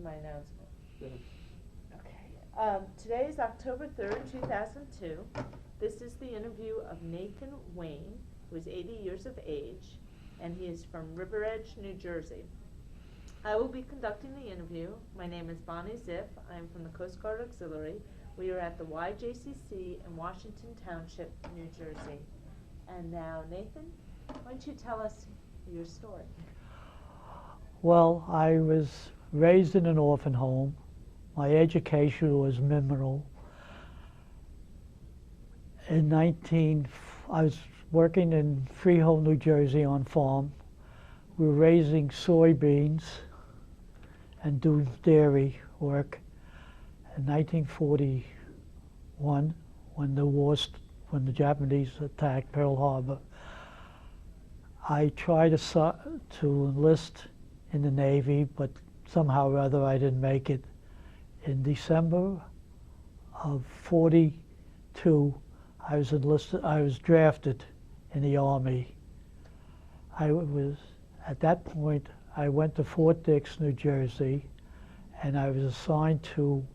my announcement. Okay. Today is October 3rd, 2002. This is the interview of Nathan Wayne, who is 80 years of age, and he is from River Edge, New Jersey. I will be conducting the interview. My name is Bonnie Ziff. I am from the Coast Guard Auxiliary. We are at the YJCC in Washington Township, New Jersey. And now, Nathan, why don't you tell us your story? Well, I was raised in an orphan home. My education was minimal. I was working in Freehold, New Jersey on farm. We were raising soybeans and doing dairy work. In 1941, when the Japanese attacked Pearl Harbor, I tried to enlist in the Navy, but somehow or other I didn't make it. In December of '42, I was drafted in the Army. At that point, I went to Fort Dix, New Jersey, and I was assigned to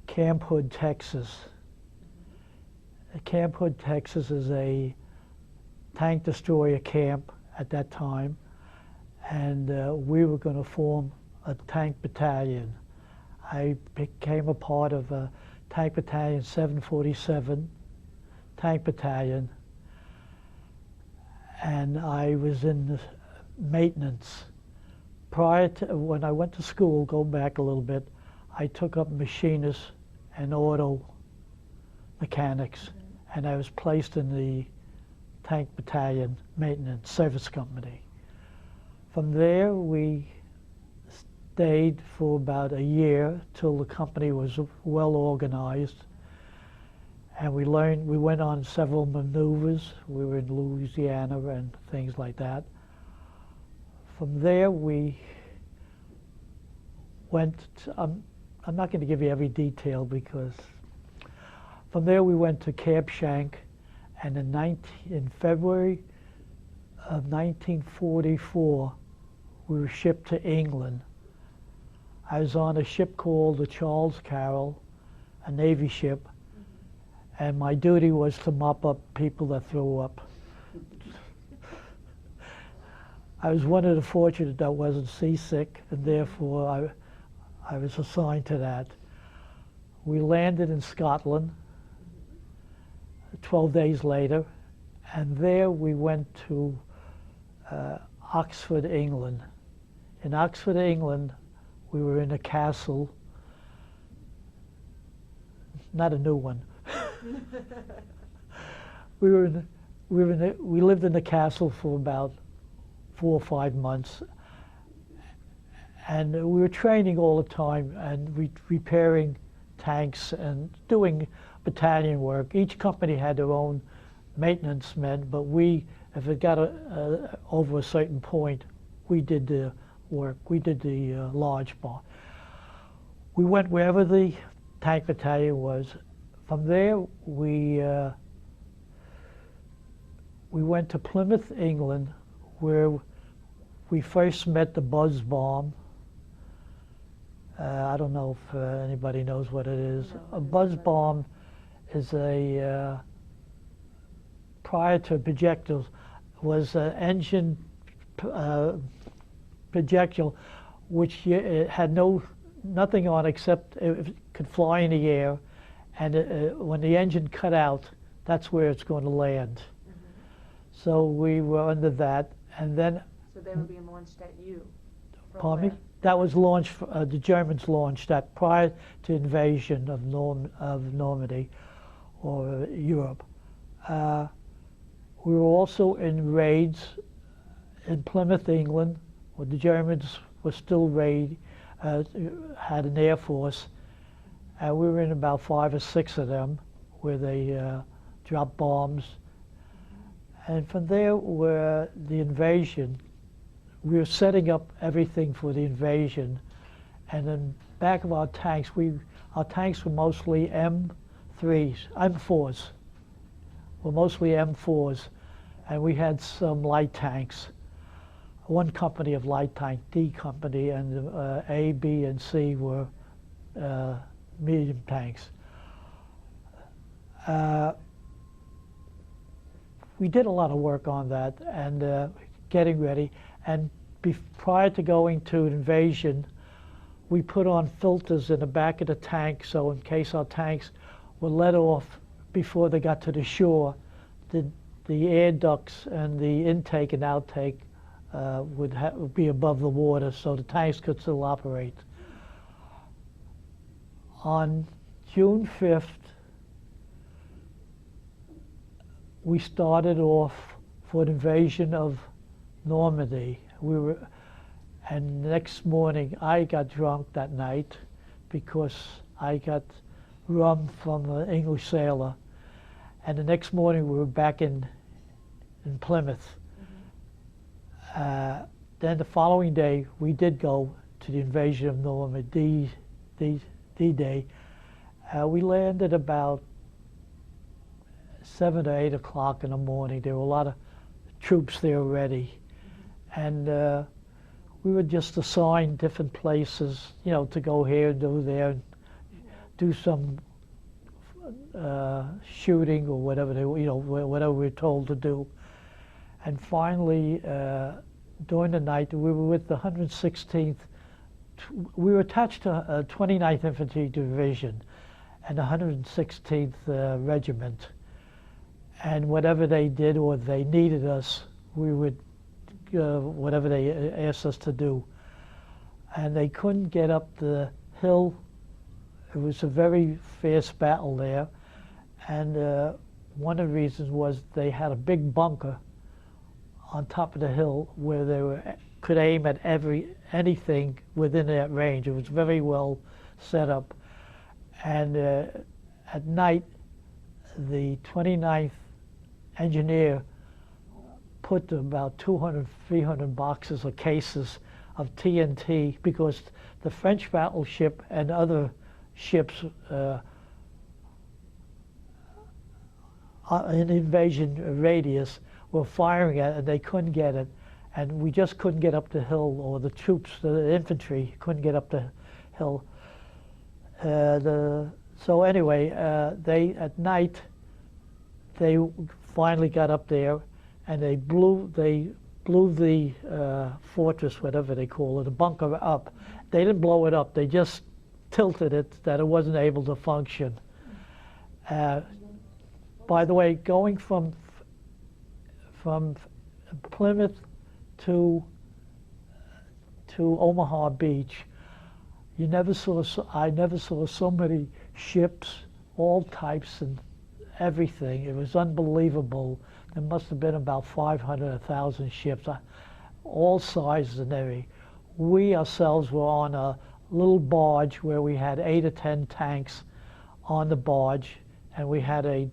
Camp Hood, Texas. Camp Hood, Texas is a tank destroyer camp at that time, and we were going to form a tank battalion. I became a part of a tank battalion 747 tank battalion, and I was in the maintenance. Prior to when I went to school, going back a little bit, I took up machinist and auto mechanics, and I was placed in the tank battalion maintenance service company. From there, we stayed for about a year till the company was well organized, and we went on several maneuvers. We were in Louisiana and things like that. From there, we went, I'm not going to give you every detail because from there we went to Camp Shank, and in February of 1944, we were shipped to England. I was on a ship called the Charles Carroll, a Navy ship, and my duty was to mop up people that threw up. I was one of the fortunate that wasn't seasick, and therefore I was assigned to that. We landed in Scotland 12 days later, and there we went to Oxford, England. In Oxford, England, we were in a castle, not a new one. We lived in the castle for about 4 or 5 months, and we were training all the time and repairing tanks and doing battalion work. Each company had their own maintenance men, but if it got over a certain point, we did the work. We did the large part. We went wherever the tank battalion was. From there, we went to Plymouth, England, where we first met the buzz bomb. I don't know if anybody knows what it is. No, A buzz bomb is prior to projectiles, was an engine projectile which it had nothing on except it could fly in the air, and when the engine cut out, that's where it's going to land. So we were under that, and then... So they were being launched at you? Pardon me? That was launched, the Germans launched that prior to invasion of Normandy or Europe. We were also in raids in Plymouth, England, where the Germans were still had an air force. We were in about 5 or 6 of them, where they dropped bombs. And from there, where the invasion, we were setting up everything for the invasion. And in back of our tanks were mostly M4s, were mostly M4s, and we had some light tanks. one company of light tank, D company, and A, B, and C were medium tanks. We did a lot of work on that and getting ready. And prior to going to invasion, we put on filters in the back of the tank, so in case our tanks were let off before they got to the shore, the air ducts and the intake and outtake would be above the water, so the tanks could still operate. On June 5th, we started off for an invasion of Normandy. And the next morning, I got drunk that night because I got rum from an English sailor. And the next morning, we were back in Plymouth. Then the following day, we did go to the invasion of Normandy, D-Day. We landed about 7 or 8 o'clock in the morning. There were a lot of troops there already. And we were just assigned different places, you know, to go here and do there, and do some shooting or whatever whatever we were told to do. And finally, during the night, we were with the 116th. We were attached to 29th Infantry Division and the 116th Regiment. And whatever they did or they needed us, we would whatever they asked us to do. And they couldn't get up the hill. It was a very fierce battle there. And one of the reasons was they had a big bunker on top of the hill where they could aim at anything within that range. It was very well set up. And at night, the 29th Engineer put about 200, 300 boxes or cases of TNT because the French battleship and other ships in invasion radius were firing at it, and they couldn't get it. And we just couldn't get up the hill, or the troops, the infantry, couldn't get up the hill. So anyway, at night, they finally got up there, and they blew the fortress, whatever they call it, the bunker up. They didn't blow it up. They just tilted it that it wasn't able to function. By the way, going from Plymouth to Omaha Beach, I never saw so many ships, all types and everything. It was unbelievable. There must have been about 500, 1,000 ships, all sizes and everything. We ourselves were on a little barge where we had 8 or 10 tanks on the barge, and we had a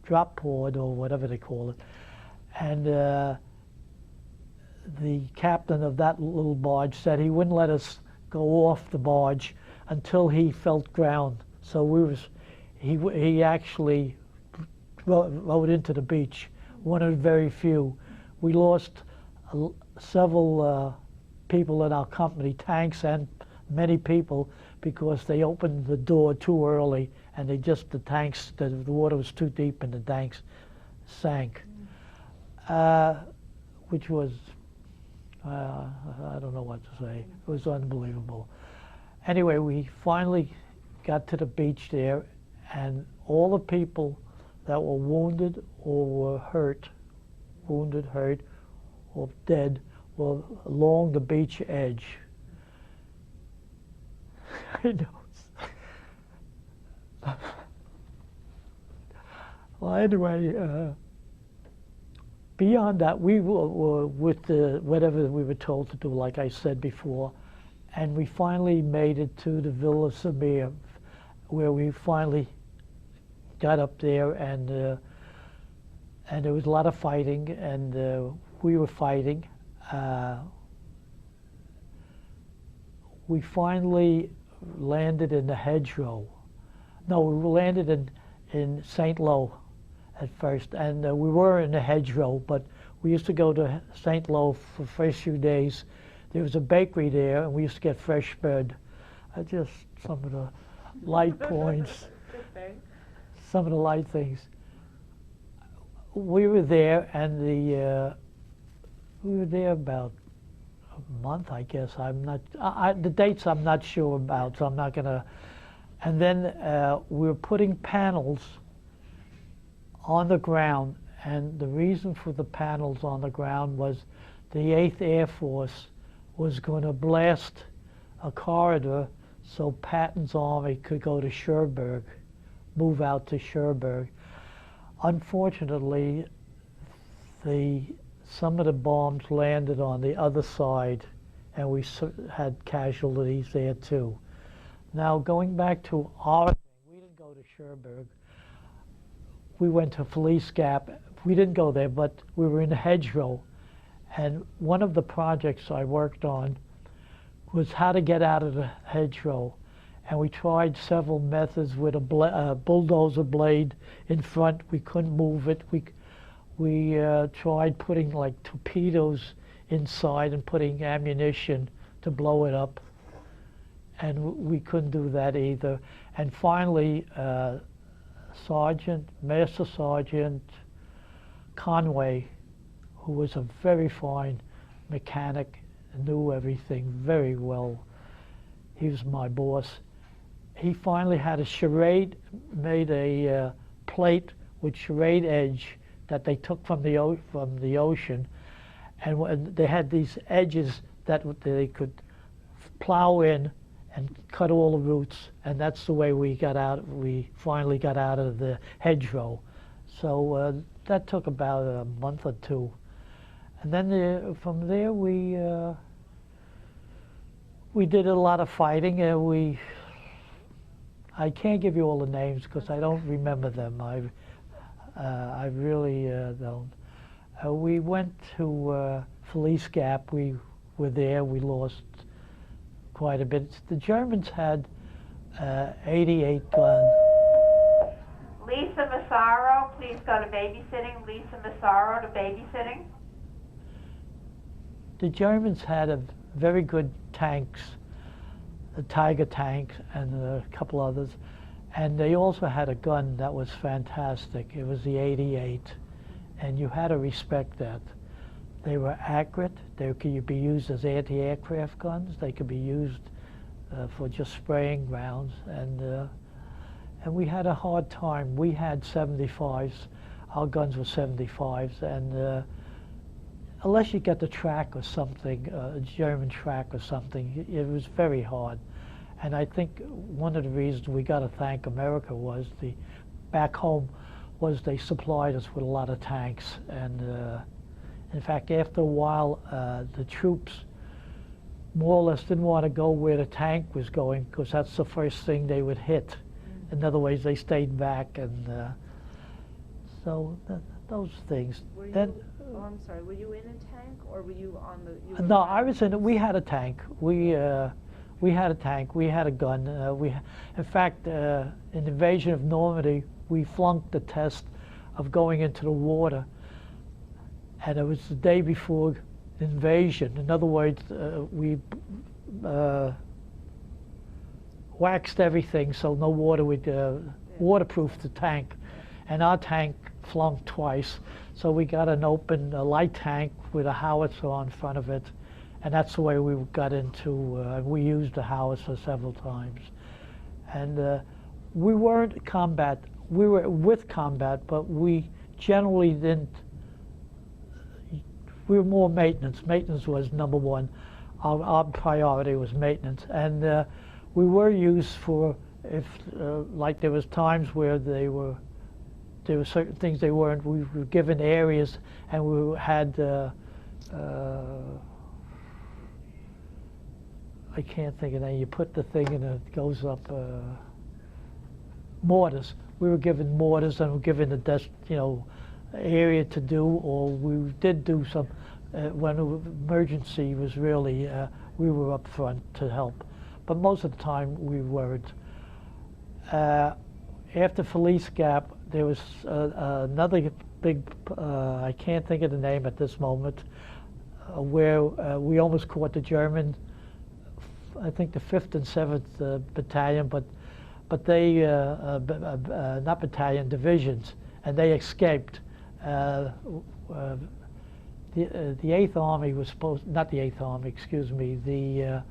drop pod or whatever they call it. And the captain of that little barge said he wouldn't let us go off the barge until he felt ground. So he actually rode into the beach, one of the very few. We lost several people in our company, tanks and many people, because they opened the door too early, and the water was too deep and the tanks sank, which was, I don't know what to say. It was unbelievable. Anyway, we finally got to the beach there, and all the people that were wounded or were hurt, or dead, were along the beach edge. I know. Well, anyway, beyond that, we were with whatever we were told to do, like I said before, and we finally made it to the Villa of Samir, where we finally got up there, and there was a lot of fighting, and we were fighting. We finally landed in the hedgerow. No, we landed in St. Lo at first, and we were in the hedgerow, but We used to go to St. Lo for the first few days. There was a bakery there, and we used to get fresh bread. Just some of the light points, Good thing. some of the light things. We were there, and we were there about a month, I guess. I'm not the dates. I'm not sure about, so I'm not gonna. And then we were putting panels on the ground, and the reason for the panels on the ground was the 8th Air Force was going to blast a corridor so Patton's army could go to Cherbourg, move out to Cherbourg. Unfortunately, some of the bombs landed on the other side, and we had casualties there too. Now, going back to our thing, we didn't go to Cherbourg. We went to Felice Gap. We didn't go there, but we were in the hedgerow. And one of the projects I worked on was how to get out of the hedgerow. And we tried several methods with a bulldozer blade in front. We couldn't move it. We tried putting like torpedoes inside and putting ammunition to blow it up. And we couldn't do that either. And finally, Master Sergeant Conway, who was a very fine mechanic, knew everything very well. He was my boss. He finally had made a plate with charade edge that they took from the ocean, and they had these edges that they could plow in and cut all the roots, and that's the way we got out. We finally got out of the hedgerow. So that took about a month or two, and then from there we did a lot of fighting. I can't give you all the names because I don't remember them. I really don't. We went to Felice Gap. We were there. We lost quite a bit. The Germans had 88 guns. Lisa Massaro, please go to babysitting. Lisa Massaro to babysitting. The Germans had very good tanks, the Tiger tank and a couple others, and they also had a gun that was fantastic. It was the 88, and you had to respect that. They were accurate. They could be used as anti-aircraft guns. They could be used for just spraying rounds, and we had a hard time. We had 75s. Our guns were 75s, and unless you get the track or something, a German track or something, it was very hard. And I think one of the reasons we got to thank America was back home was they supplied us with a lot of tanks. And in fact, after a while, the troops more or less didn't want to go where the tank was going because that's the first thing they would hit. In other words, they stayed back, and so those things. Oh, I'm sorry. Were you in a tank, or were you on the? No, I was in it. We had a tank. We had a tank. We had a gun. In fact, in the invasion of Normandy, we flunked the test of going into the water, and it was the day before the invasion. In other words, we waxed everything so no water would waterproof the tank, and our tank flunked twice. So we got an open light tank with a howitzer on front of it, and that's the way we got into. We used the howitzer several times, and we weren't combat. We were with combat, but we generally didn't. We were more maintenance. Maintenance was number one. Our priority was maintenance, and we were used for if like there was times where there were certain things they weren't. We were given areas, and we had I can't think of that. You put the thing and it goes up. Mortars. We were given mortars, and we were given a area to do, or we did do some when emergency was really. We were up front to help, but most of the time we weren't. After Felice Gap, there was another big, I can't think of the name at this moment, where we almost caught the German, I think the 5th and 7th Battalion, but they, not battalion, divisions, and they escaped. The 8th Army was supposed, not the 8th Army, excuse me, the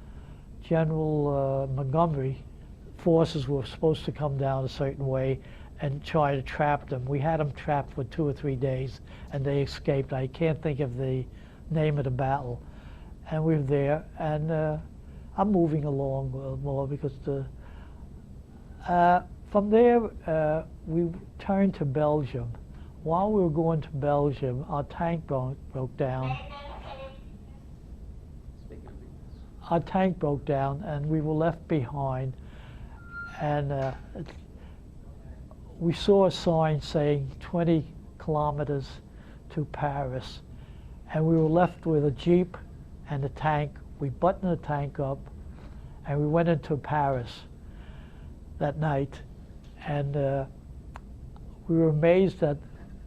General Montgomery forces were supposed to come down a certain way and try to trap them. We had them trapped for 2 or 3 days, and they escaped. I can't think of the name of the battle. And we were there, and I'm moving along more because from there we turned to Belgium. While we were going to Belgium, our tank broke down. Our tank broke down, and we were left behind. And we saw a sign saying 20 kilometers to Paris. And we were left with a Jeep and a tank. We buttoned the tank up, and we went into Paris that night. And we were amazed at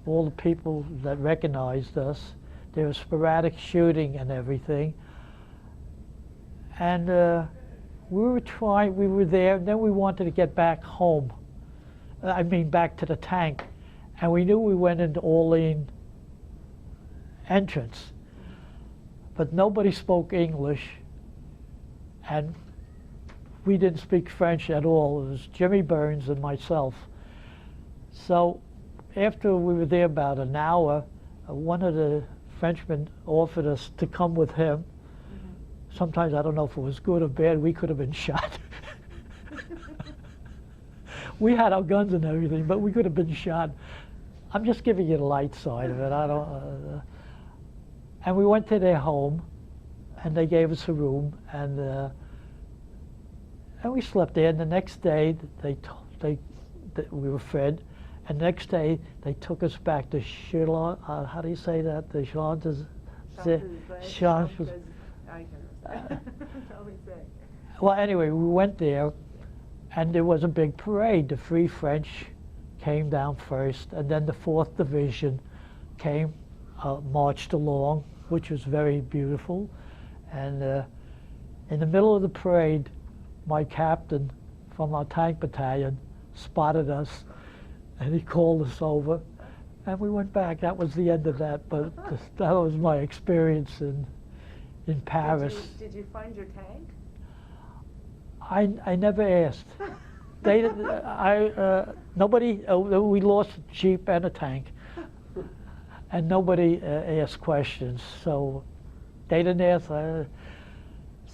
all the people that recognized us. There was sporadic shooting and everything. And we were there, and then we wanted to get back home. I mean, back to the tank. And we knew we went into Orleans entrance. But nobody spoke English, and we didn't speak French at all. It was Jimmy Burns and myself. So after we were there about an hour, one of the Frenchmen offered us to come with him. Sometimes I don't know if it was good or bad. We could have been shot. We had our guns and everything, but we could have been shot. I'm just giving you the light side of it. I don't. And we went to their home, and they gave us a room, and we slept there. And the next day, we were fed. And the next day, they took us back to Chilon. How do you say that? The Well, anyway, we went there, and there was a big parade. The Free French came down first, and then the 4th Division came, marched along, which was very beautiful. And in the middle of the parade, my captain from our tank battalion spotted us, and he called us over, and we went back. That was the end of that, but that was my experience in Paris. Did you find your tank? I never asked. Nobody. We lost a Jeep and a tank, and nobody asked questions. So they didn't ask. So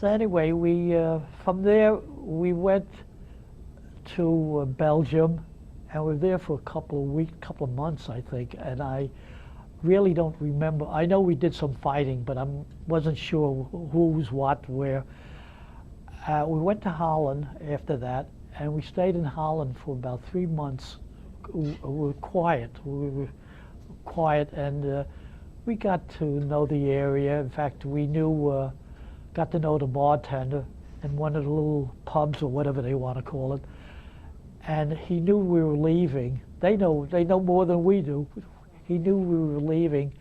anyway, we from there we went to Belgium, and we were there for a couple of months, I think. And I really don't remember. I know we did some fighting, but I wasn't sure who was what, where. We went to Holland after that, and we stayed in Holland for about 3 months. We were quiet. We were quiet, and we got to know the area. In fact, we got to know the bartender in one of the little pubs or whatever they want to call it. And he knew we were leaving. They know more than we do. He knew we were leaving,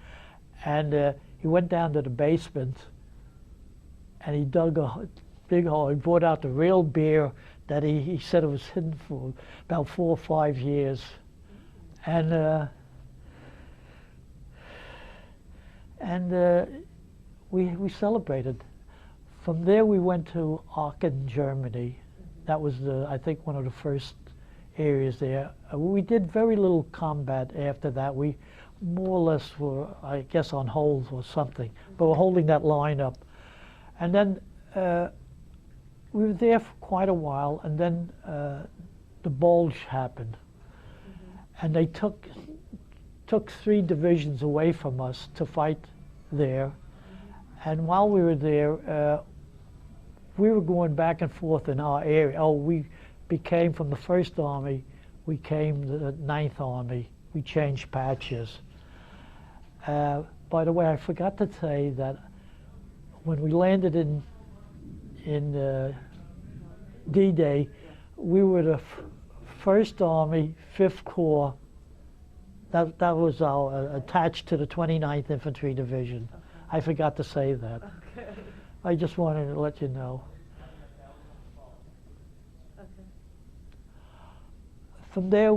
and he went down to the basement, and he dug a big hole. He brought out the real beer that he said it was hidden for about 4 or 5 years. And we celebrated. From there we went to Aachen, Germany. That was I think one of the first areas there. We did very little combat after that. We more or less were, I guess, on hold or something, but we're holding that line up. And then we were there for quite a while, and then the bulge happened, and they took 3 divisions away from us to fight there. And while we were there, we were going back and forth in our area. Oh, we became from the 1st Army, we came the 9th Army. We changed patches. By the way, I forgot to say that when we landed in D-Day, we were the 1st Army, 5th Corps. that was our attached to the 29th Infantry Division. Okay. I forgot to say that. Okay. I just wanted to let you know. Okay. From there,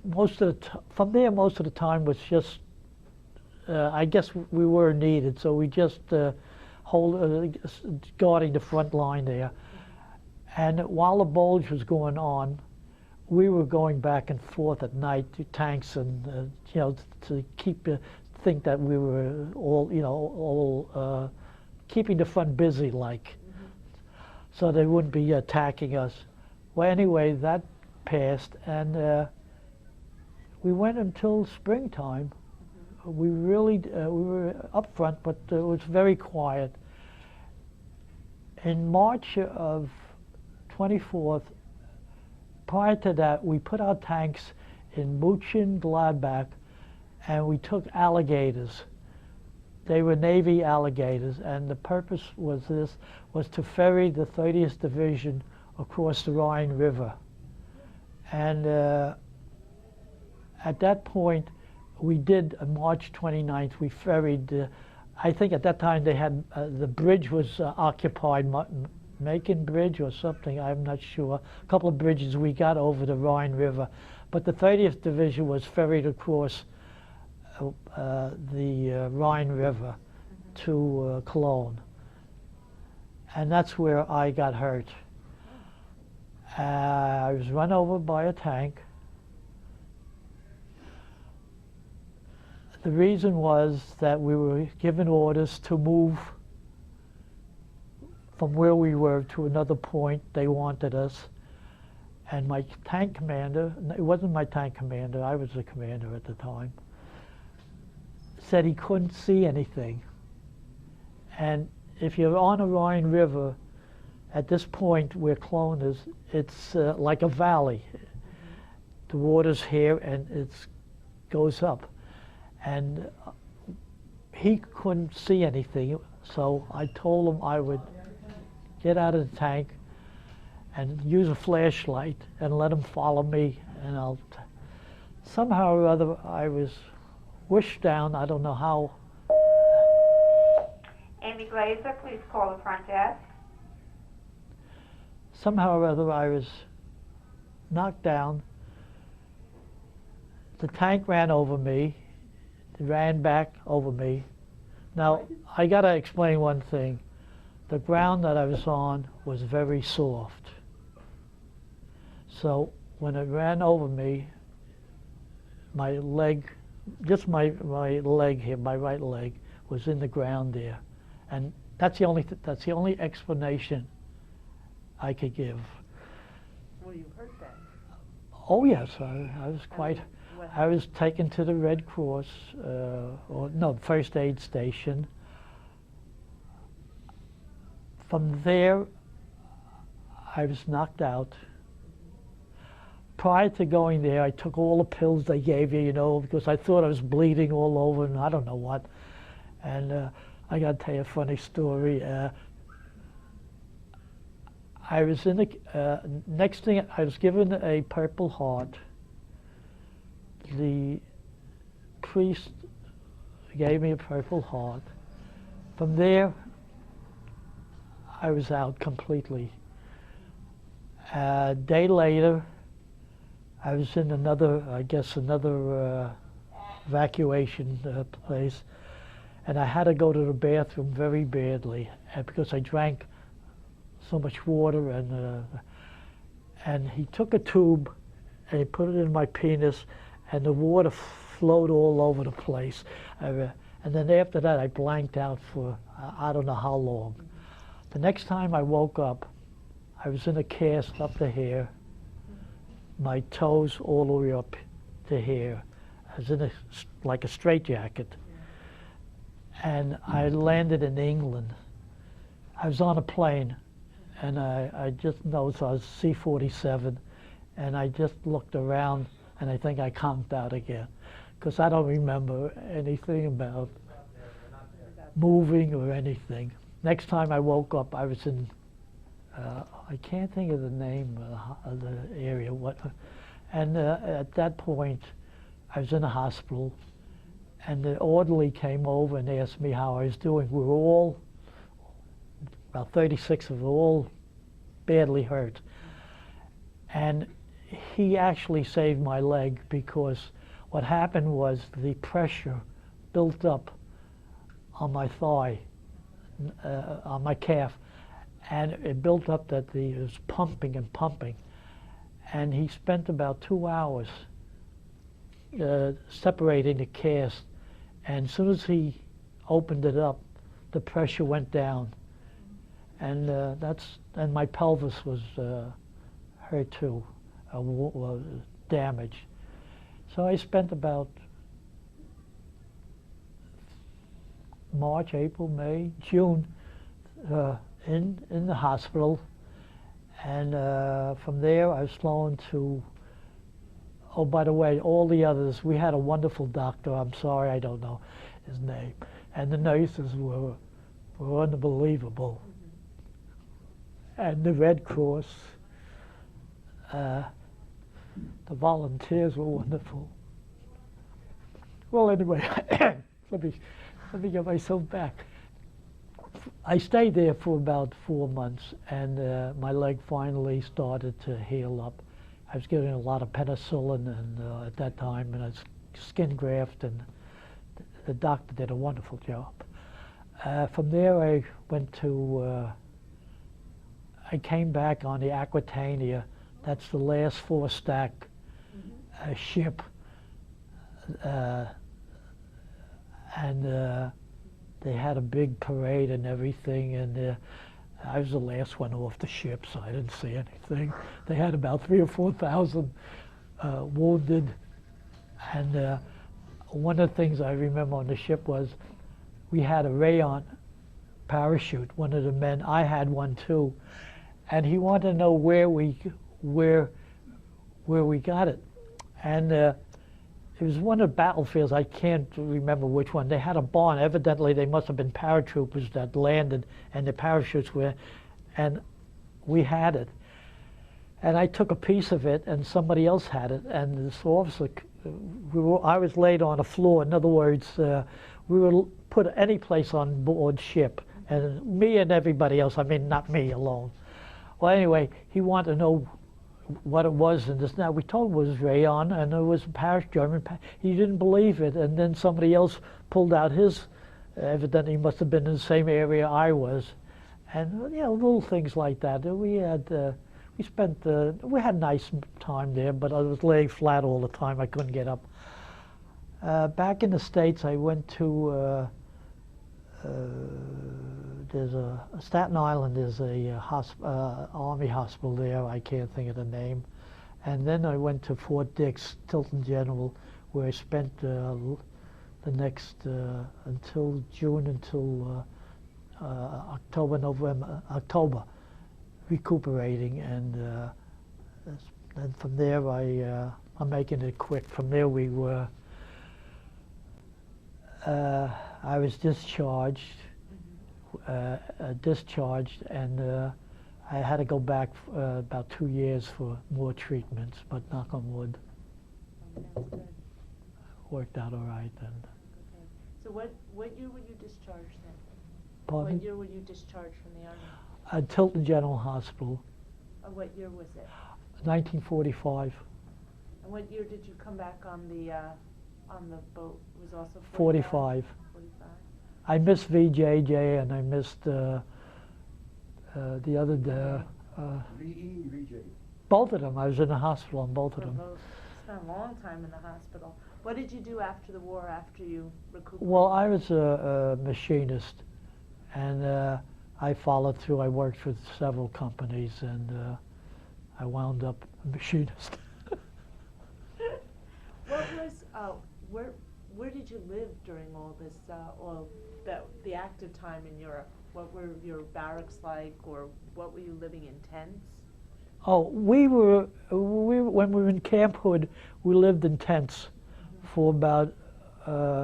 most of the time was just, I guess we were needed, so we just guarding the front line there. And while the bulge was going on, we were going back and forth at night to tanks and you know, to keep think that we were all keeping the front busy, like, so they wouldn't be attacking us. Well, anyway, that passed, and we went until springtime. We really we were up front, but it was very quiet. In March of 24th, prior to that, we put our tanks in Muchin, Gladbach, and we took alligators. They were Navy alligators, and the purpose was to ferry the 30th Division across the Rhine River. And at that point, we did, on March 29th, we ferried, I think at that time they had, the bridge was occupied, Macon Bridge or something, I'm not sure. A couple of bridges we got over the Rhine River. But the 30th Division was ferried across the Rhine River to Cologne. And that's where I got hurt. I was run over by a tank. The reason was that we were given orders to move from where we were to another point. They wanted us. And my tank commander, it wasn't my tank commander, I was the commander at the time, said he couldn't see anything. And if you're on the Rhine River, at this point where Cologne is, it's like a valley. The water's here and it goes up. And he couldn't see anything, so I told him I would get out of the tank and use a flashlight and let him follow me, and somehow or other I was wished down, I don't know how. Amy Glazer, please call the front desk. Somehow or other I was knocked down. The tank ran over me. It ran back over me. Now, I gotta explain one thing. The ground that I was on was very soft. So when it ran over me, my leg, just my leg here, my right leg, was in the ground there. And that's the only explanation I could give. Were you hurt then? Oh yes, I was quite. I was taken to the Red Cross, or no, first aid station. From there, I was knocked out. Prior to going there, I took all the pills they gave you, you know, because I thought I was bleeding all over and I don't know what. And I got to tell you a funny story. I was in the, next thing, I was given a Purple Heart. The priest gave me a Purple Heart. From there, I was out completely. A day later, I was in another, I guess, another evacuation place, and I had to go to the bathroom very badly because I drank so much water, and he took a tube and he put it in my penis, and the water flowed all over the place. And then after that, I blanked out for I don't know how long. The next time I woke up, I was in a cast up to here, my toes all the way up to here. I was in like a straitjacket. And I landed in England. I was on a plane, and I just noticed I was C-47, and I just looked around, and I think I conked out again, because I don't remember anything about moving or anything. Next time I woke up, I was in, I can't think of the name of the area, And at that point, I was in the hospital, and the orderly came over and asked me how I was doing. We were all, about 36 of us, all badly hurt. And he actually saved my leg, because what happened was the pressure built up on my thigh, on my calf, and it built up that it was pumping and pumping. And he spent about 2 hours separating the cast, and as soon as he opened it up, the pressure went down, and and my pelvis was hurt too, damaged. So I spent about March, April, May, June in the hospital, and from there I was flown to. Oh, by the way, all the others, we had a wonderful doctor. I'm sorry, I don't know his name. And the nurses were unbelievable. And the Red Cross, the volunteers were wonderful. Well, anyway, let me get myself back. I stayed there for about 4 months, and my leg finally started to heal up. I was getting a lot of penicillin and at that time, and a skin graft, and the doctor did a wonderful job. From there, I went to, I came back on the Aquitania. That's the last four-stack ship. And they had a big parade and everything, and I was the last one off the ship, so I didn't see anything. They had about 3,000 or 4,000 wounded, and one of the things I remember on the ship was we had a rayon parachute. One of the men, I had one too, and he wanted to know where we got it, and it was one of the battlefields. I can't remember which one. They had a barn. Evidently, they must have been paratroopers that landed, and the parachutes were, and we had it. And I took a piece of it, and somebody else had it. And this officer, I was laid on the floor. In other words, we were put any place on board ship, and me and everybody else. I mean, not me alone. Well, anyway, he wanted to know what it was, and this. Now we told him it was rayon, and it was a German. He didn't believe it, and then somebody else pulled out his. Evidently, he must have been in the same area I was, and little things like that. We had we had a nice time there, but I was laying flat all the time. I couldn't get up. Back in the States, I went to. There's a Staten Island. There's a Army hospital there. I can't think of the name. And then I went to Fort Dix, Tilton General, where I spent the next until June, until October, recuperating. And then from there, I'm making it quick. From there, we were. I was discharged. And I had to go back about 2 years for more treatments, but knock on wood, worked out all right then. Okay. So what year were you discharged then? Pardon? What year were you discharged from the Army? Tilton General Hospital. What year was it? 1945. And what year did you come back on the boat? It was also 45. 45. I missed VJJ, and I missed the other. VE, VJ. Both of them. I was in the hospital on both of them. Both. Spent a long time in the hospital. What did you do after the war? After you recuperated? Well, I was a machinist, and I followed through. I worked with several companies, and I wound up a machinist. What was where did you live during all this, the active time in Europe? What were your barracks like, or what were you living in, tents? Oh, when we were in Camp Hood, we lived in tents for about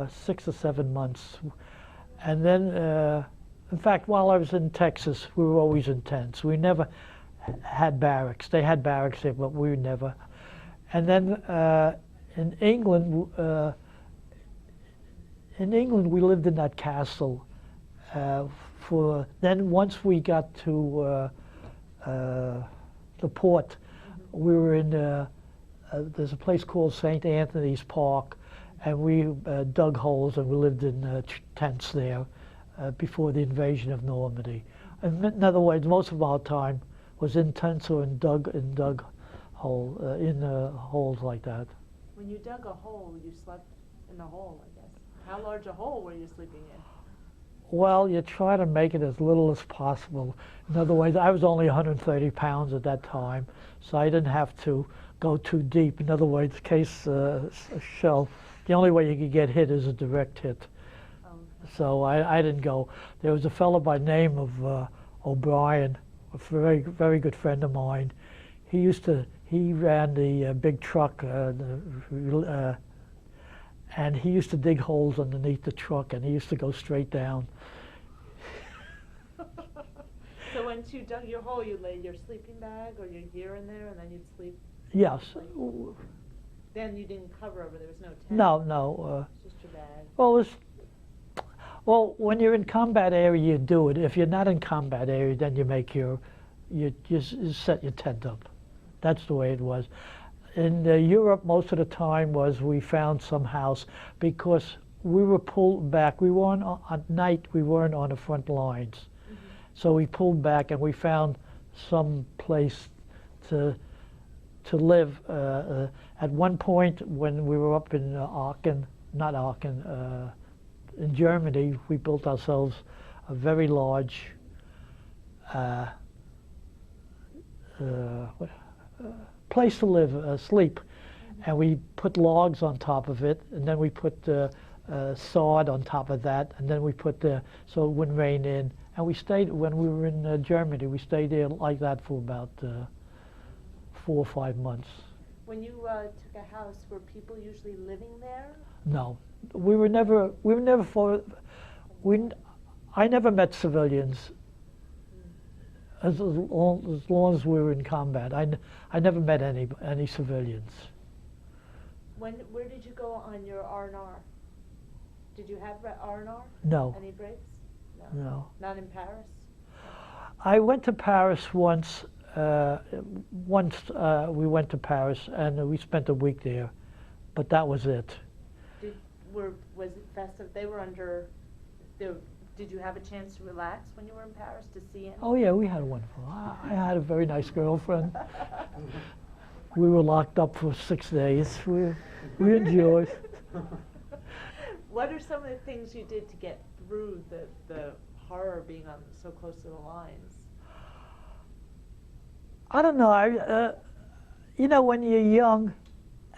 6 or 7 months. And then, in fact, while I was in Texas, we were always in tents. We never had barracks. They had barracks there, but we never. And then in England, we lived in that castle. Then once we got to the port, we were in. There's a place called St. Anthony's Park, and we dug holes and we lived in tents there before the invasion of Normandy. In other words, most of our time was in tents or in dug holes like that. When you dug a hole, you slept in the hole, I guess. How large a hole were you sleeping in? Well, you try to make it as little as possible. In other words, I was only 130 pounds at that time, so I didn't have to go too deep. In other words, in case a shell, the only way you could get hit is a direct hit. Oh. So I didn't go. There was a fellow by name of O'Brien, a very, very good friend of mine. He ran the big truck, and he used to dig holes underneath the truck, and he used to go straight down. So once you dug your hole, you laid your sleeping bag or your gear in there, and then you'd sleep? Yes. Then you didn't cover over, there was no tent? No. Just your bag? Well, when you're in combat area, you do it. If you're not in combat area, then you make you set your tent up. That's the way it was. In Europe, most of the time we found some house because we were pulled back. We weren't at night. We weren't on the front lines, so we pulled back and we found some place to live. At one point, when we were up in in Germany, we built ourselves a very large place to live, sleep, and we put logs on top of it, and then we put sod on top of that, and then we put so it wouldn't rain in. And we stayed, when we were in Germany, we stayed there like that for about 4 or 5 months. When you took a house, were people usually living there? No, I never met civilians. As long as we were in combat, I never met any civilians. Where did you go on your R&R? Did you have R&R? No. Any breaks? No. Not in Paris? I went to Paris once. We went to Paris and we spent a week there, but that was it. Was it festive? They were under. Did you have a chance to relax when you were in Paris to see anything? Oh yeah, we had a wonderful. I had a very nice girlfriend. We were locked up for 6 days. We enjoyed. What are some of the things you did to get through the horror of being so close to the lines? I don't know. When you're young,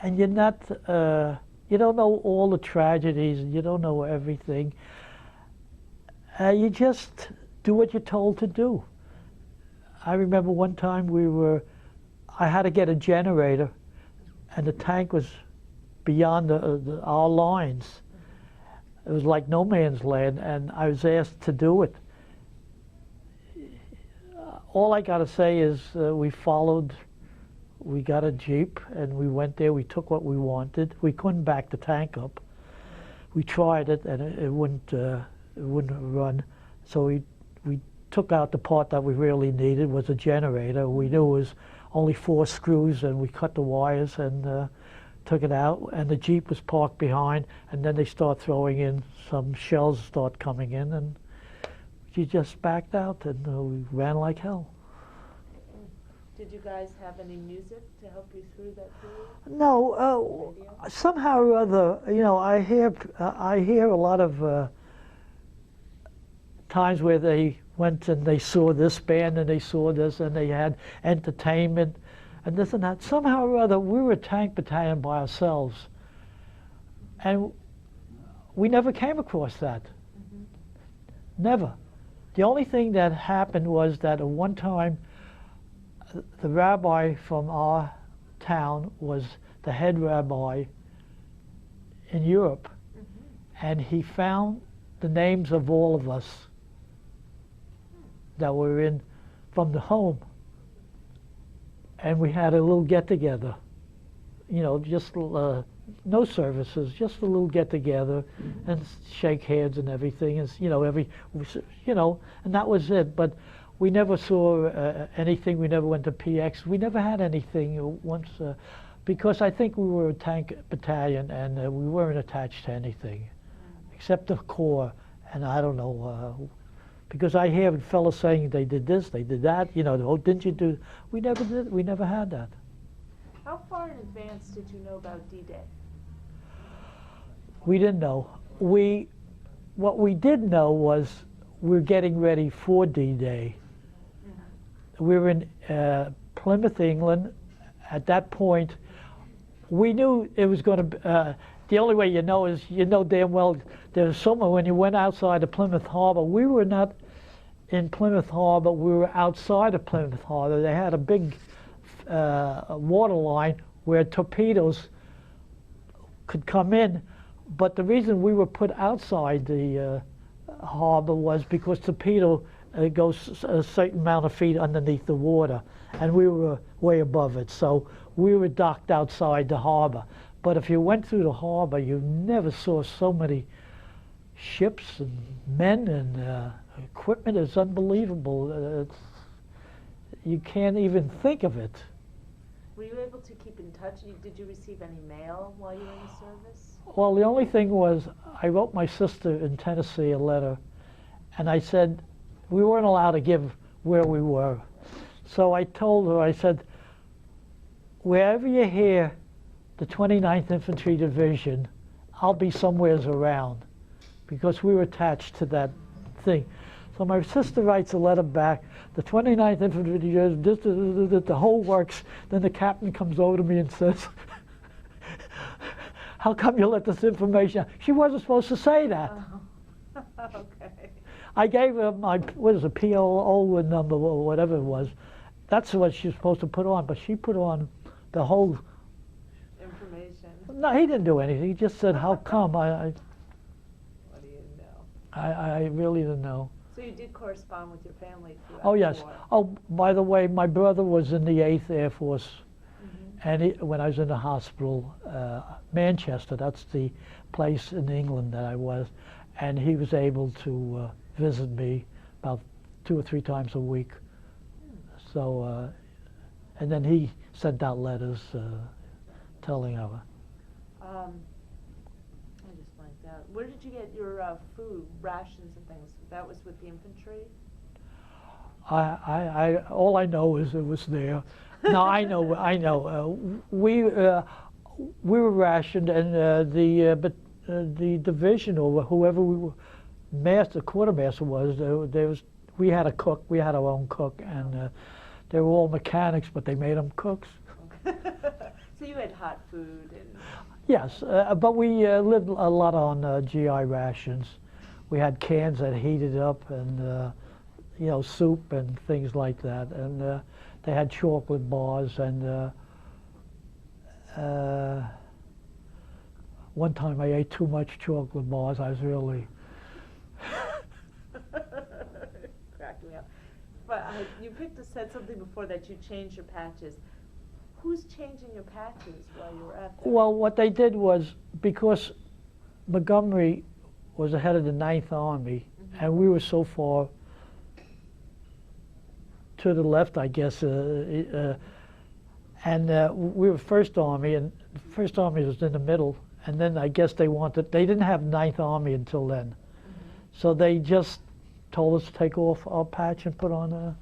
and you're not, you don't know all the tragedies, and you don't know everything. You just do what you're told to do. I remember one time I had to get a generator, and the tank was beyond our lines. It was like no man's land, and I was asked to do it. All I got to say is we got a Jeep, and we went there, we took what we wanted. We couldn't back the tank up. We tried it, and it wouldn't run. So we took out the part that we really needed, was a generator. We knew it was only 4 screws, and we cut the wires and took it out, and the Jeep was parked behind, and then they start throwing in, some shells start coming in, and you just backed out, and we ran like hell. Did you guys have any music to help you through that period? No, somehow or other, I hear a lot of times where they went and they saw this band and they saw this and they had entertainment and this and that. Somehow or other, we were a tank battalion by ourselves, and we never came across that. Never. The only thing that happened was that at one time, the rabbi from our town was the head rabbi in Europe, and he found the names of all of us that were in from the home, and we had a little get-together, you know, just no services, just a little get-together and shake hands and everything, and, you know, you know, and that was it. But we never saw anything. We never went to PX. We never had anything once, because I think we were a tank battalion, and we weren't attached to anything except the Corps. And I don't know, because I hear fellas saying they did this, they did that. You know, oh, didn't you do? We never did. We never had that. How far in advance did you know about D-Day? We didn't know. What we did know was we're getting ready for D-Day. Mm-hmm. We were in Plymouth, England. At that point, we knew it was going to. The only way you know is you know damn well there's somewhere when you went outside of Plymouth Harbor. We were not in Plymouth Harbor. We were outside of Plymouth Harbor. They had a big water line where torpedoes could come in, but the reason we were put outside the harbor was because torpedo goes a certain amount of feet underneath the water, and we were way above it, so we were docked outside the harbor. But if you went through the harbor, you never saw so many ships and men and equipment. It's unbelievable. You can't even think of it. Were you able to keep in touch? Did you receive any mail while you were in the service? Well, the only thing was I wrote my sister in Tennessee a letter, and I said we weren't allowed to give where we were. So I told her, I said, wherever you hear the 29th Infantry Division, I'll be somewheres around, because we were attached to that thing. So my sister writes a letter back, the 29th Infantry Division, the whole works. Then the captain comes over to me and says, how come you let this information out? She wasn't supposed to say that. Oh. Okay. I gave her my, what is it, PLO number or whatever it was. That's what she was supposed to put on, but she put on the whole information. No, he didn't do anything. He just said, how come? What do you know? I really didn't know. So you did correspond with your family throughout Oh, yes. the war? Oh, by the way, my brother was in the 8th Air Force, Mm-hmm. and when I was in the hospital, Manchester, that's the place in England that I was, and he was able to visit me about 2 or 3 times a week. So, and then he sent out letters telling her. I just blanked out. Where did you get your food, rations and things? That was with the infantry? All I know is it was there. No, I know. We were rationed, and the division or whoever we were, quartermaster was. We had a cook. We had our own cook, and they were all mechanics, but they made them cooks. So you had hot food and. Yes, but we lived a lot on GI rations. We had cans that heated up, and you know, soup and things like that. And they had chocolate bars. And one time I ate too much chocolate bars. I was really. Cracked me up. But you said something before that you changed your patches. Who's changing your patches while you were at there? Well, what they did was, because Montgomery was the head of the 9th Army, mm-hmm. and we were so far to the left, I guess, and we were 1st Army, and 1st Army was in the middle, and then I guess they didn't have 9th Army until then. Mm-hmm. So they just told us to take off our patch and put on the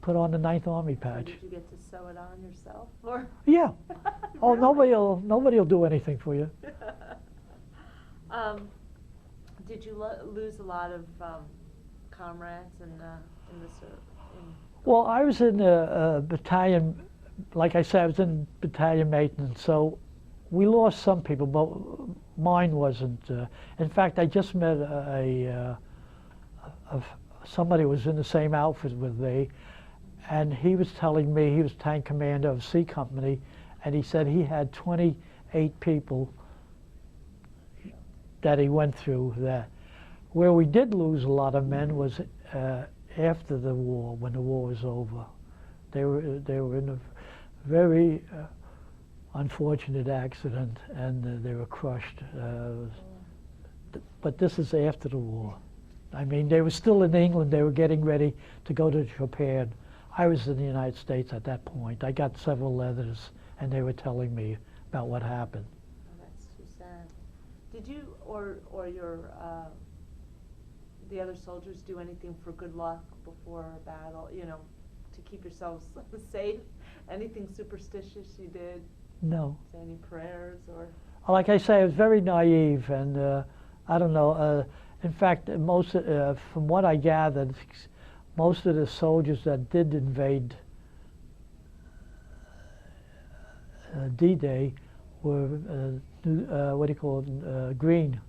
9th Army patch. Did you get to sew it on yourself? Or? Yeah. Oh, really? nobody'll do anything for you. Did you lose a lot of comrades in the service? Well, I was in a battalion. Like I said, I was in battalion maintenance, so we lost some people, but mine wasn't. In fact, I just met somebody who was in the same outfit with me, and he was telling me, he was tank commander of C Company, and he said he had 28 people that he went through that. Where we did lose a lot of men was after the war, when the war was over. They were in a very unfortunate accident, and they were crushed. But this is after the war. I mean, they were still in England. They were getting ready to go to Japan. I was in the United States at that point. I got several letters, and they were telling me about what happened. Oh, that's too sad. Did you or your the other soldiers do anything for good luck before a battle? You know, to keep yourselves safe? Anything superstitious you did? No. Say any prayers or? Like I say, I was very naive, and I don't know. In fact, most from what I gathered, most of the soldiers that did invade D-Day were what do you call it? Green,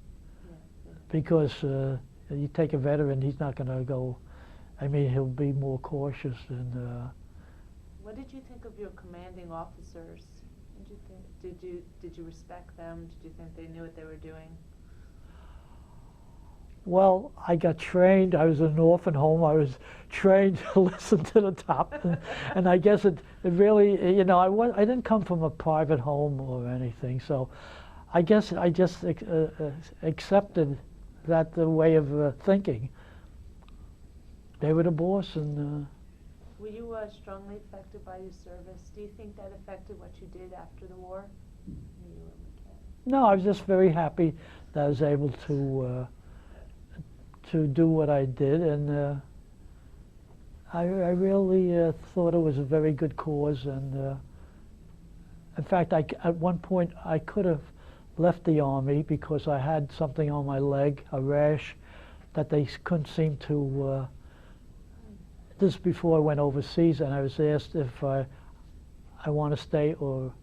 because you take a veteran, he's not going to go. I mean, he'll be more cautious and. What did you think of your commanding officers? What did you think? Did you respect them? Did you think they knew what they were doing? Well, I got trained. I was in an orphan home. I was trained to listen to the top, and I guess it really, you know, I didn't come from a private home or anything, so I guess I just accepted that the way of thinking. They were the boss, and. Were you strongly affected by your service? Do you think that affected what you did after the war? No, I was just very happy that I was able to do what I did, and I really thought it was a very good cause. And in fact, at one point I could have left the Army because I had something on my leg, a rash, that they couldn't seem to. This is before I went overseas, and I was asked if I want to stay or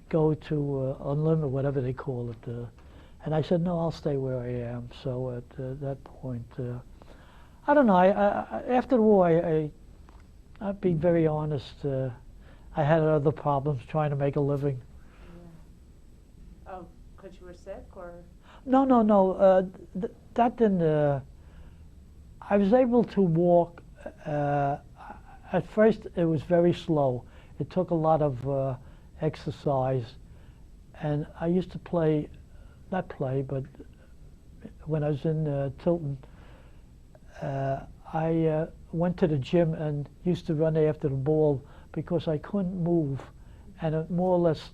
go to unlimited, whatever they call it. And I said, no, I'll stay where I am. So at that point, I don't know. After the war, I'll be very honest. I had other problems trying to make a living. Yeah. Oh, because you were sick, or? No. That didn't. I was able to walk. At first, it was very slow. It took a lot of exercise, and I used to play, not play, but when I was in Tilton, I went to the gym and used to run after the ball because I couldn't move, and it more or less,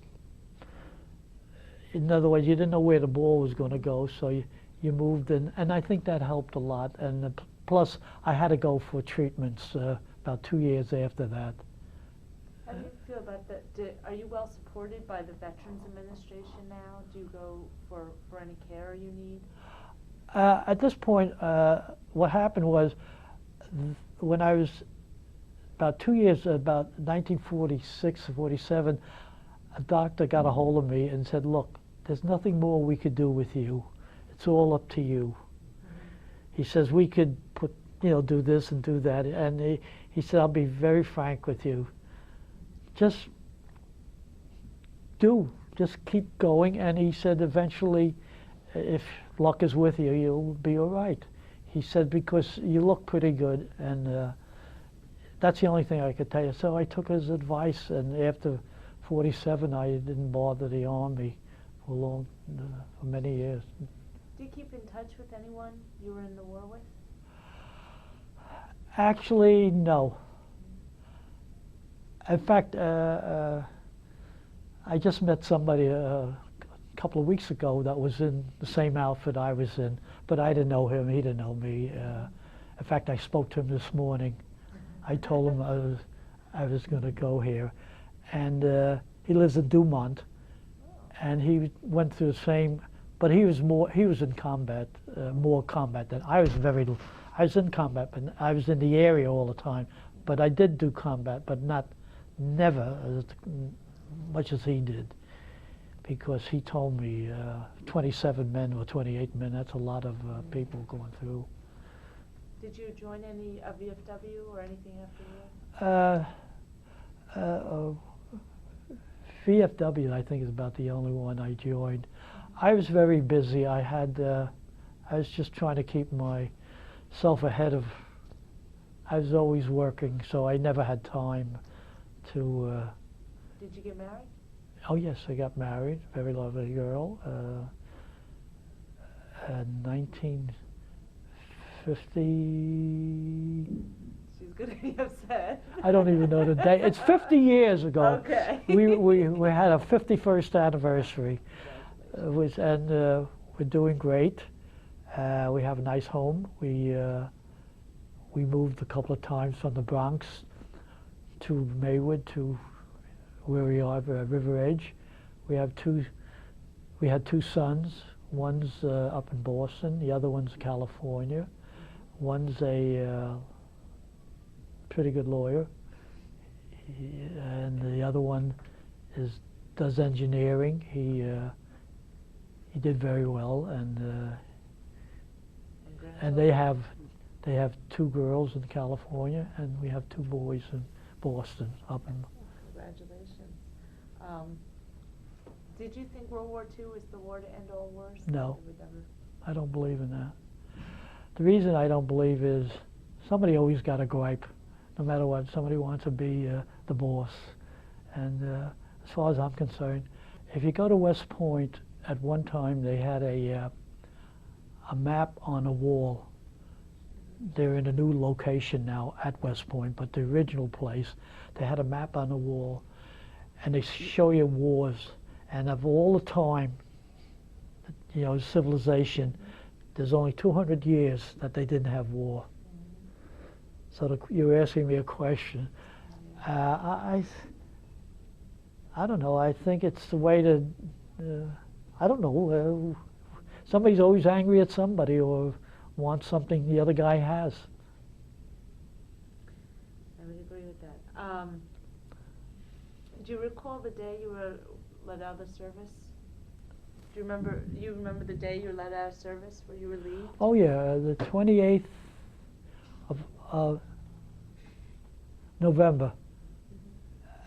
in other words, you didn't know where the ball was going to go, so you moved in, and I think that helped a lot. And plus, I had to go for treatments about 2 years after that. How do you feel about that? Are you well supported by the Veterans Administration now? Do you go for any care you need? At this point, what happened was, when I was about 2 years, about 1946 or 47, a doctor got a hold of me and said, look, there's nothing more we could do with you. It's all up to you. He says, we could do this and do that. And he said, I'll be very frank with you. Just keep going. And he said, eventually, if luck is with you, you'll be all right. He said, because you look pretty good. And that's the only thing I could tell you. So I took his advice. And after 47, I didn't bother the Army for many years. Do you keep in touch with anyone you were in the war with? Actually, no. In fact, I just met somebody a couple of weeks ago that was in the same outfit I was in, but I didn't know him, he didn't know me. In fact, I spoke to him this morning. I told him I was going to go here. And he lives in Dumont, and he went through the same, but he was in combat, more combat than I was. I was in combat, but I was in the area all the time. But I did do combat, but never as much as he did, because he told me 27 men or 28 men, that's a lot of people going through. Did you join any VFW or anything after that? VFW, I think, is about the only one I joined. I was very busy. I was just trying to keep myself ahead of. I was always working, so I never had time to. Did you get married? Oh yes, I got married. Very lovely girl. 1950. She's gonna be upset. I don't even know the date. It's 50 years ago. Okay. We had a 51st anniversary, and we're doing great. We have a nice home. We moved a couple of times from the Bronx to Maywood to where we are, River Edge. We had two sons. One's up in Boston. The other one's in California. One's a pretty good lawyer, and the other one does engineering. He did very well, and they have two girls in California, and we have two boys in Boston. Congratulations. Did you think World War II was the war to end all wars? No, I don't believe in that. The reason I don't believe is somebody always got a gripe. No matter what, somebody wants to be the boss. And as far as I'm concerned, if you go to West Point, at one time they had a map on a wall. They're in a new location now at West Point, but the original place, they had a map on the wall, and they show you wars. And of all the time, civilization, there's only 200 years that they didn't have war. So you're asking me a question. I don't know. I think it's the way to. I don't know. Somebody's always angry at somebody or wants something the other guy has. I would agree with that. Do you recall the day you were let out of service? Do you remember the day you were let out of service, where you were relieved? Oh yeah, the 28th of November.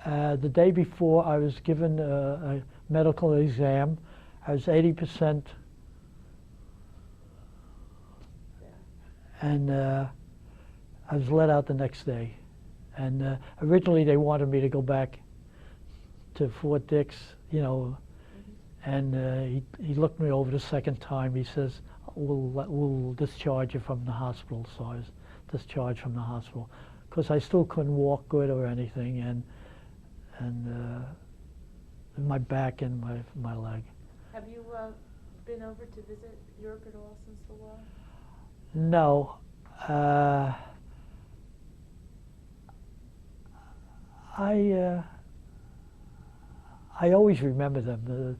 The day before, I was given a medical exam. I was 80%, and I was let out the next day. And originally they wanted me to go back to Fort Dix, and he looked me over the second time. He says, we'll discharge you from the hospital. So I was discharged from the hospital because I still couldn't walk good or anything, and my back and my leg. Have you been over to visit Europe at all since the war? No. I always remember them.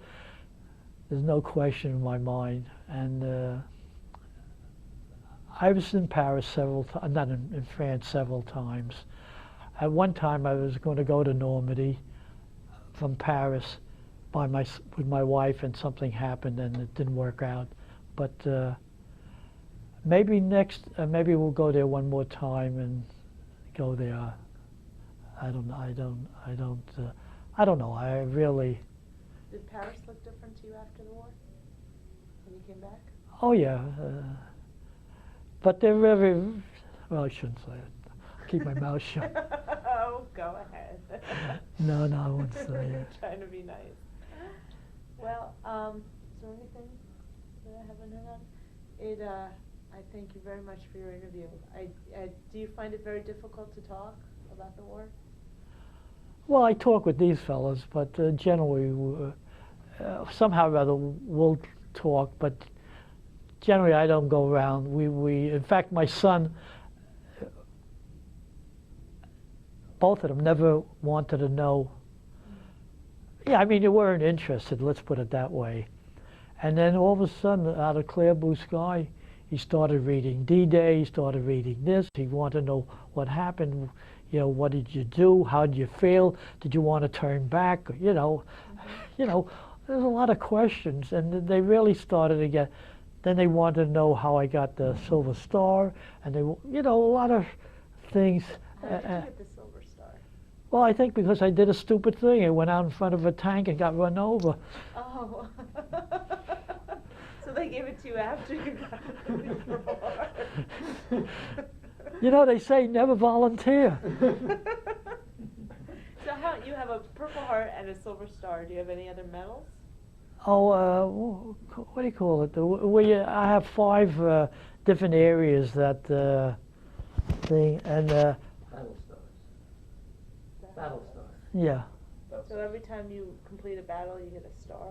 There's no question in my mind. And I was in Paris several times, not in France several times. At one time I was going to go to Normandy from Paris with my wife, and something happened and it didn't work out. But maybe maybe we'll go there one more time and go there. I don't know. I really. Did Paris look different to you after the war, when you came back? Oh yeah, but they're very. Well, I shouldn't say it. I'll keep my mouth shut. Oh, go ahead. No, I won't say it. Trying to be nice. Well, is there anything that I haven't hit on? I thank you very much for your interview. Do you find it very difficult to talk about the war? Well, I talk with these fellas, but generally, somehow or other, we'll talk, but generally I don't go around. In fact, my son, both of them never wanted to know. Yeah, I mean, they weren't interested, let's put it that way. And then all of a sudden, out of clear blue sky, he started reading D-Day, he started reading this. He wanted to know what happened, what did you do, how did you feel, did you want to turn back, there's a lot of questions, and they really started to get, then they wanted to know how I got the Silver Star, and they, a lot of things. How did you get the Silver Star? Well, I think because I did a stupid thing. I went out in front of a tank and got run over. Oh. So they gave it to you after you got it. They say never volunteer. So you have a Purple Heart and a Silver Star. Do you have any other medals? Oh, what do you call it? I have 5 different areas that thing, and Battle stars. Battle stars. yeah. So every time you complete a battle, you get a star?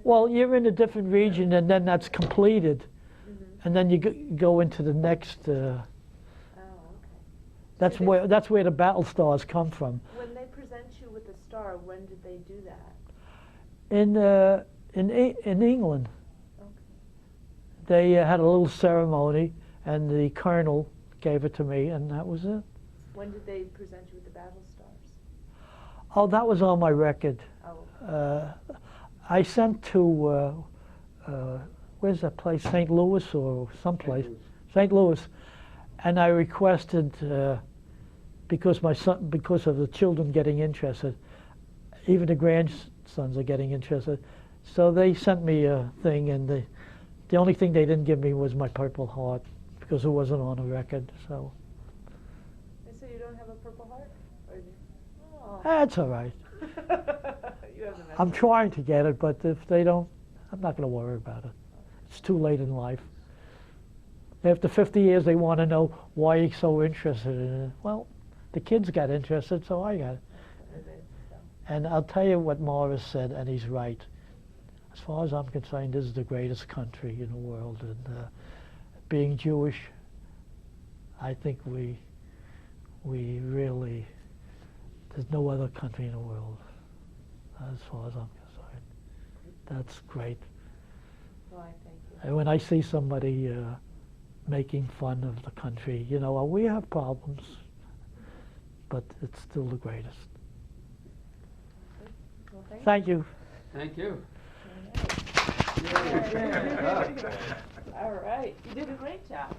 Well, you're in a different region, and then that's completed, Mm-hmm. and then you go into the next. Oh, okay. That's So where the battle stars come from. when they present you with a star, when did they do that? In England, Okay. they had a little ceremony, and the colonel gave it to me, and that was it. When did they present you with the battle stars? Oh, that was on my record. Oh, I sent to where's that place? St. Louis or someplace? St. Louis, and I requested because of the children getting interested, even the grandsons are getting interested. So they sent me a thing, and the only thing they didn't give me was my Purple Heart because it wasn't on the record. So so you don't have a Purple Heart? Or do you? Oh. that's all right. You have the medal. I'm trying to get it, but if they don't, I'm not going to worry about it. It's too late in life. After 50 years, they want to know why you're so interested in it. Well, the kids got interested, so I got it. And I'll tell you what Morris said, and he's right. As far as I'm concerned, this is the greatest country in the world. And being Jewish, I think we really, there's no other country in the world, as far as I'm concerned. That's great. Well, I thank you. And when I see somebody making fun of the country, we have problems, but it's still the greatest. Well, Thank you. Thank you. All right. You did a great job.